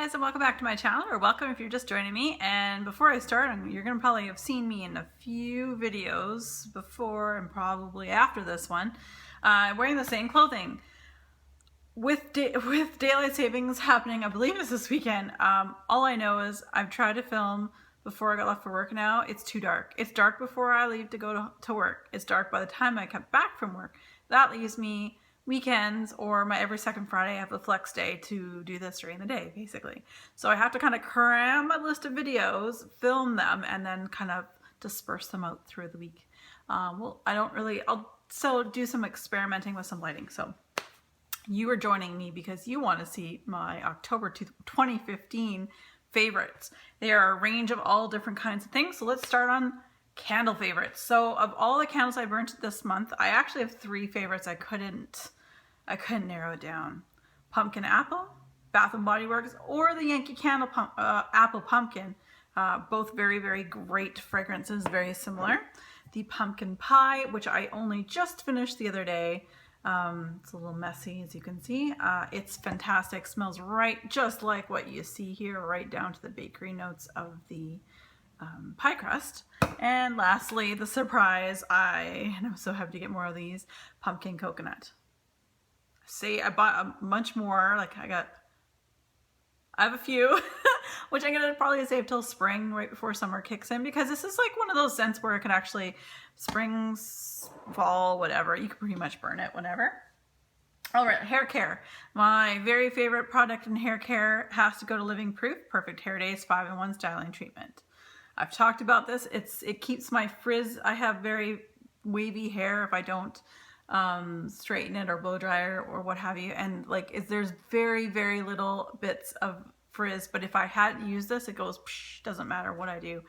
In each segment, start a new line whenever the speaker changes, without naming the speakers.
guys, and welcome back to my channel, or welcome if you're just joining me. And before I start, you're gonna probably have seen me in a few videos before and probably after this one, wearing the same clothing. With daylight savings happening, I believe it's this weekend, all I know is I've tried to film before I got left for work. Now it's too dark. It's dark before I leave to go to work. It's dark by the time I come back from work. That leaves me weekends or my every second Friday. I have a flex day to do this during the day, basically. So I have to kind of cram a list of videos, film them, and then kind of disperse them out through the week. I'll still do some experimenting with some lighting. So you are joining me because you want to see my October 2015 favorites. They are a range of all different kinds of things. So let's start on candle favorites. So of all the candles I burnt this month, I actually have three favorites. I couldn't narrow it down. Pumpkin Apple, Bath & Body Works, or the Yankee Candle Apple Pumpkin. Both very, very great fragrances, very similar. The Pumpkin Pie, which I only just finished the other day. It's a little messy, as you can see. It's fantastic. Smells right just like what you see here, right down to the bakery notes of the pie crust. And lastly, the surprise, and I'm so happy to get more of these, Pumpkin Coconut. See, I bought a bunch more. I have a few, which I'm gonna probably save till spring, right before summer kicks in, because this is like one of those scents where it can actually, spring, fall, whatever, you can pretty much burn it whenever. All right, hair care. My very favorite product in hair care has to go to Living Proof Perfect Hair Days 5-in-1 Styling Treatment. I've talked about this. It keeps my frizz. I have very wavy hair if I don't straighten it or blow dry or what have you, and there's very, very little bits of frizz, but if I hadn't used this, it goes psh, doesn't matter what I do.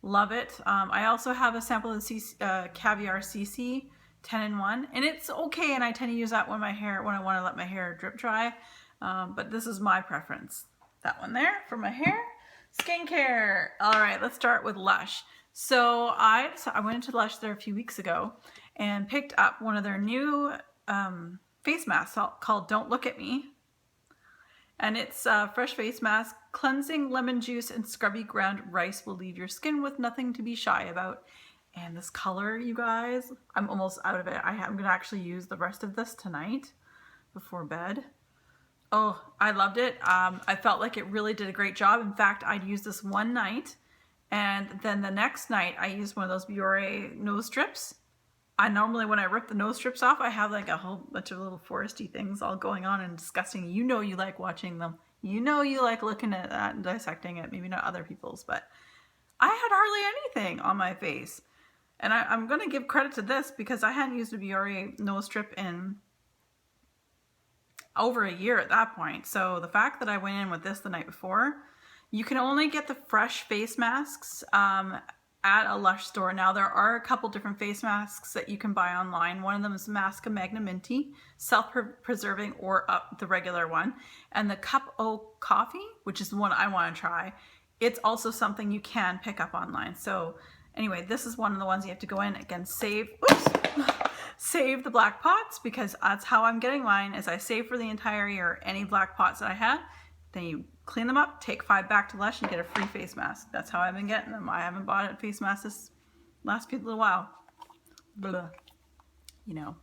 Love it. I also have a sample of the Caviar CC 10-in-1, and it's okay, and I tend to use that when I want to let my hair drip dry, but this is my preference. That one there for my hair. Skincare. All right, let's start with Lush. So I went into Lush there a few weeks ago and picked up one of their new face masks called Don't Look at Me. And it's a fresh face mask. Cleansing lemon juice and scrubby ground rice will leave your skin with nothing to be shy about. And this color, you guys, I'm almost out of it. I'm going to actually use the rest of this tonight before bed. Oh, I loved it. I felt like it really did a great job. In fact, I'd used this one night, and then the next night I used one of those Biore nose strips. Normally when I rip the nose strips off, I have like a whole bunch of little foresty things all going on and disgusting. You know you like watching them. You know you like looking at that and dissecting it. Maybe not other people's, but I had hardly anything on my face. And I'm going to give credit to this because I hadn't used a Biore nose strip in over a year at that point. So the fact that I went in with this the night before, you can only get the fresh face masks at a Lush store. Now there are a couple different face masks that you can buy online. One of them is Masca Magna Minty, self-preserving, or the regular one. And the Cup O Coffee, which is the one I want to try, it's also something you can pick up online. So anyway, this is one of the ones you have to go in. Again, save the black pots, because that's how I'm getting mine, is I save for the entire year any black pots that I had. Then you clean them up, take 5 back to Lush, and get a free face mask. That's how I've been getting them. I haven't bought a face mask this last little while. Blah. You know.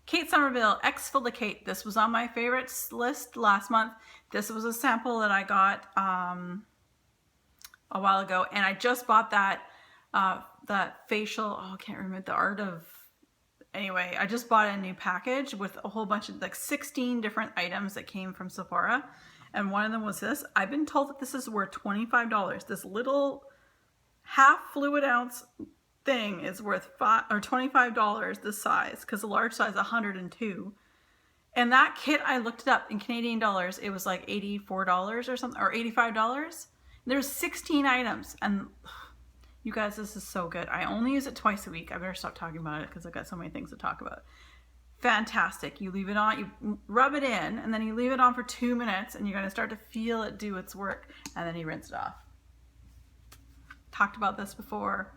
Kate Somerville, Exfoliate. This was on my favorites list last month. This was a sample that I got a while ago, and I just bought that facial, I can't remember the art of, anyway, I just bought a new package with a whole bunch of 16 different items that came from Sephora. And one of them was this. I've been told that this is worth $25. This little half fluid ounce thing is worth $25 this size, because the large size is $102. And that kit, I looked it up in Canadian dollars, it was like $84 or something, or $85. There's 16 items, and you guys, this is so good. I only use it twice a week. I better stop talking about it because I've got so many things to talk about. Fantastic. You leave it on, you rub it in, and then you leave it on for 2 minutes, and you're going to start to feel it do its work, and then you rinse it off. Talked about this before.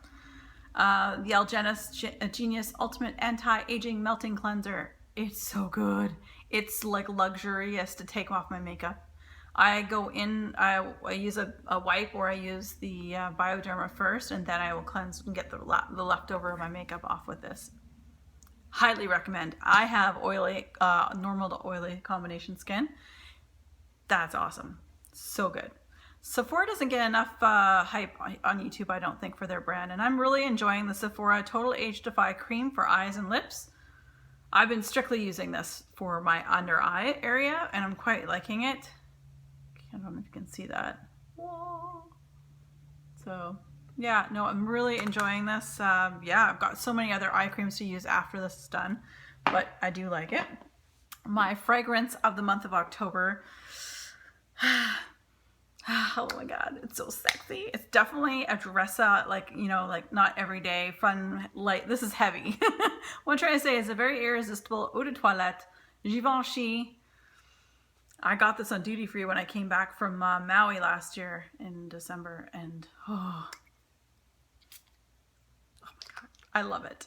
The Algenist Genius Ultimate Anti-Aging Melting Cleanser. It's so good. It's like luxurious to take off my makeup. I go in, I use a wipe, or I use the Bioderma first, and then I will cleanse and get the leftover of my makeup off with this. Highly recommend. I have oily, normal to oily combination skin. That's awesome. So good. Sephora doesn't get enough hype on YouTube, I don't think, for their brand, and I'm really enjoying the Sephora Total Age Defy Cream for eyes and lips. I've been strictly using this for my under eye area, and I'm quite liking it. I don't know if you can see that. Whoa. So yeah, no, I'm really enjoying this. Yeah, I've got so many other eye creams to use after this is done, but I do like it. My fragrance of the month of October. Oh my God, it's so sexy. It's definitely a dress-up, like, you know, like not everyday, fun, light. This is heavy. What I'm trying to say is a very irresistible eau de toilette, Givenchy. I got this on duty free when I came back from Maui last year in December, and oh my God, I love it.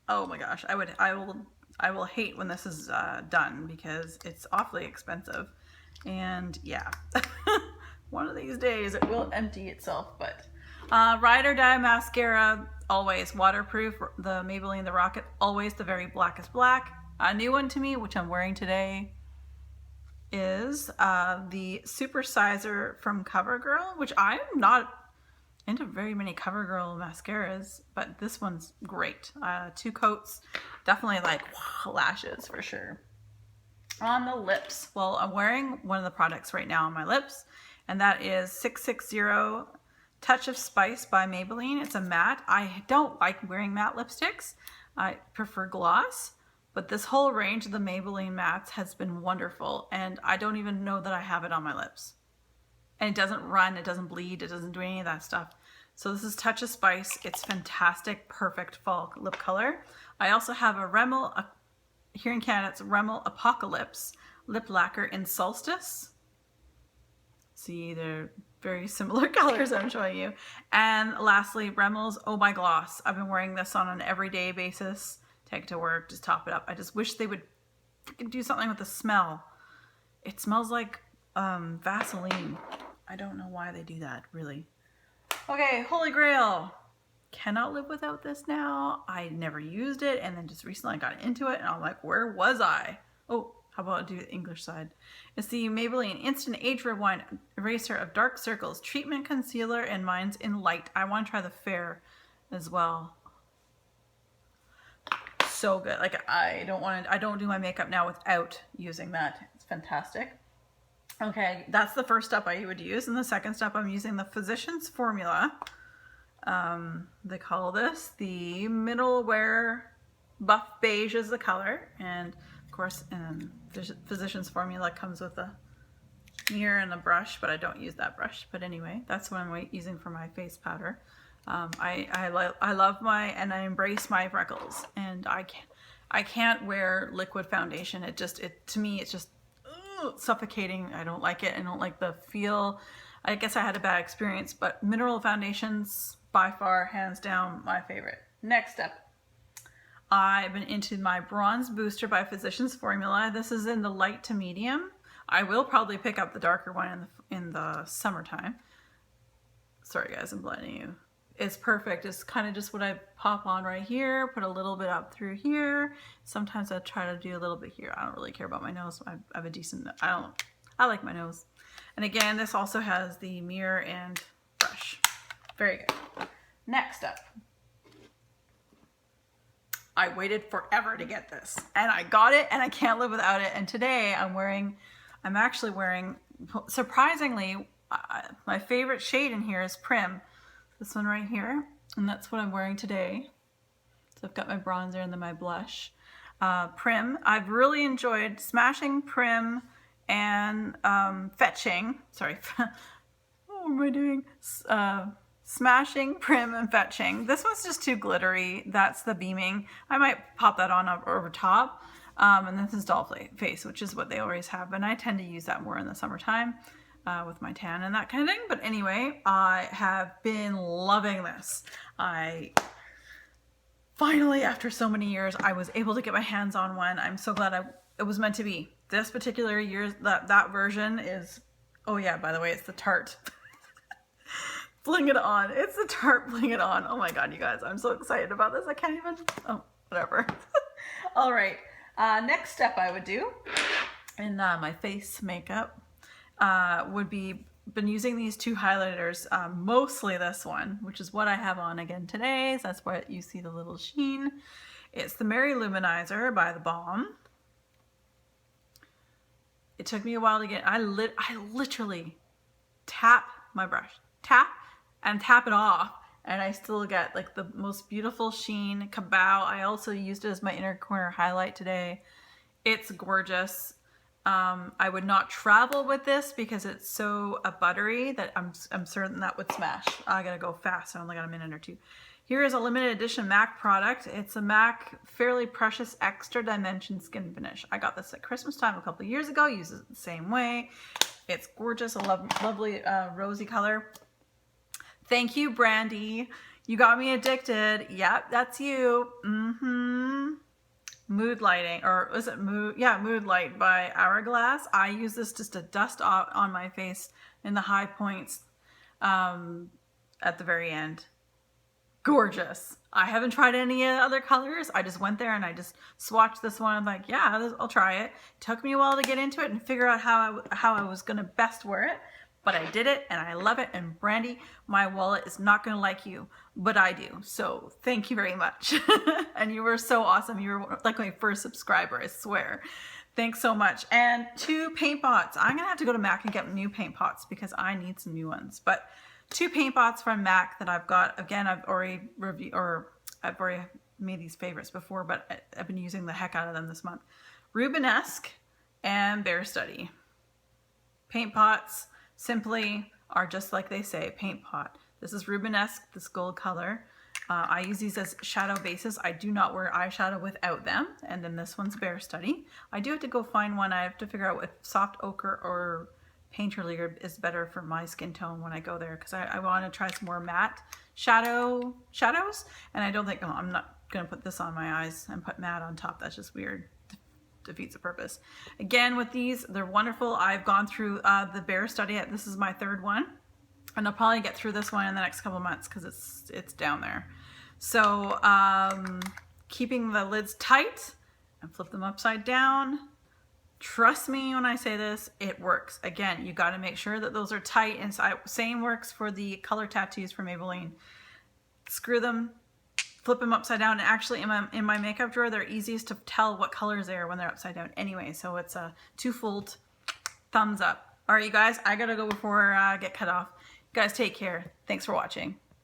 Oh my gosh, I will hate when this is done because it's awfully expensive, and yeah, one of these days it will empty itself. But Ride or Die mascara, always waterproof. The Maybelline The Rocket, always the very blackest black. A new one to me, which I'm wearing today, is the Supersizer from CoverGirl, which I'm not into very many CoverGirl mascaras, but this one's great. 2 coats, definitely like lashes for sure. On the lips, well, I'm wearing one of the products right now on my lips, and that is 660 Touch of Spice by Maybelline. It's a matte. I don't like wearing matte lipsticks. I prefer gloss. But this whole range of the Maybelline mattes has been wonderful, and I don't even know that I have it on my lips. And it doesn't run, it doesn't bleed, it doesn't do any of that stuff. So this is Touch of Spice. It's fantastic, perfect fall lip color. I also have a Rimmel, here in Canada, it's Rimmel Apocalypse lip lacquer in Solstice. See, they're very similar colors I'm showing you. And lastly, Remmel's Oh My Gloss. I've been wearing this on an everyday basis. Take it to work, just top it up. I just wish they would do something with the smell. It smells like Vaseline. I don't know why they do that, really. Okay, Holy Grail. Cannot live without this now. I never used it, and then just recently I got into it, and I'm like, where was I? Oh, how about I do the English side? It's the Maybelline Instant Age Rewind Eraser of Dark Circles Treatment Concealer and Mine's in Light. I want to try the Fair as well. So good. Like, I don't do my makeup now without using that. It's fantastic. Okay, that's the first step I would use, and the second step I'm using the Physicians Formula. They call this the Middle Wear Buff Beige is the color, and of course Physicians Formula comes with a mirror and a brush, but I don't use that brush. But anyway, that's what I'm using for my face powder. I love and I embrace my freckles, and I can't wear liquid foundation. To me it's just suffocating. I don't like it. I don't like the feel. I guess I had a bad experience, but mineral foundations, by far, hands down, my favorite. Next up, I've been into my Bronze Booster by Physicians Formula. This is in the light to medium. I will probably pick up the darker one in the summertime. Sorry guys, I'm blinding you. It's perfect. It's kind of just what I pop on right here, put a little bit up through here. Sometimes I try to do a little bit here. I don't really care about my nose. I have a decent, I like my nose. And again, this also has the mirror and brush. Very good. Next up, I waited forever to get this, and I got it, and I can't live without it. And today I'm actually wearing, surprisingly, my favorite shade in here is Prim. This one right here, and that's what I'm wearing today. So I've got my bronzer and then my blush. Prim, I've really enjoyed Smashing, Prim, and Fetching. Sorry, what am I doing? Smashing, Prim, and Fetching. This one's just too glittery. That's the Beaming. I might pop that on over top. And this is Doll Face, which is what they always have, and I tend to use that more in the summertime. With my tan and that kind of thing. But anyway, I have been loving this. Finally, after so many years, I was able to get my hands on one. I'm so glad it was meant to be. This particular year, that version is Oh yeah, by the way, it's the Tarte Bling It On. It's the Tarte Bling It On. Oh my God, you guys, I'm so excited about this. I can't even, oh, whatever. All right, next step I would do in my face makeup would be been using these two highlighters, mostly this one, which is what I have on again today. So that's why you see the little sheen. It's the Mary Luminizer by The Balm. It took me a while to get, I literally tap my brush, tap and tap it off, and I still get like the most beautiful sheen. Cabal, I also used it as my inner corner highlight today. It's gorgeous. I would not travel with this because it's so buttery that I'm certain that would smash. I gotta go fast. I only got a minute or two. Here is a limited edition MAC product. It's a MAC Fairly Precious Extra Dimension Skin Finish. I got this at Christmas time a couple of years ago. Use it the same way. It's gorgeous, a lovely rosy color. Thank you, Brandy. You got me addicted. Yep, that's you. Mood Lighting, or was it Mood? Yeah, Mood Light by Hourglass. I use this just to dust off on my face in the high points at the very end. Gorgeous. I haven't tried any other colors. I just went there and I just swatched this one. I'm like, yeah, I'll try it. Took me a while to get into it and figure out how I was gonna best wear it. But I did it and I love it. And Brandy, my wallet is not gonna like you, but I do. So thank you very much. And you were so awesome. You were like my first subscriber, I swear. Thanks so much. And 2 paint pots. I'm gonna have to go to MAC and get new paint pots because I need some new ones. But 2 paint pots from MAC that I've got. Again, I've already reviewed, or I've already made these favorites before, but I've been using the heck out of them this month. Rubenesque and Bare Study. Paint pots simply are just like they say, paint pot. This is Rubenesque, this gold color. I use these as shadow bases. I do not wear eyeshadow without them. And then this one's Bare Study. I do have to go find one. I have to figure out if soft ochre or Painter Leader is better for my skin tone when I go there, because I want to try some more matte shadows. And I don't think, oh, I'm not going to put this on my eyes and put matte on top. That's just weird. Defeats the purpose. Again, with these, they're wonderful. I've gone through the Bare Study. This is my 3rd one, and I'll probably get through this one in the next couple months because it's down there. So keeping the lids tight and flip them upside down. Trust me when I say this, it works. Again, you got to make sure that those are tight inside. Same works for the color tattoos from Maybelline. Screw them, flip them upside down. And actually in my makeup drawer, they're easiest to tell what colors they are when they're upside down anyway. So it's a twofold thumbs up. All right, you guys, I gotta go before I get cut off. You guys take care. Thanks for watching.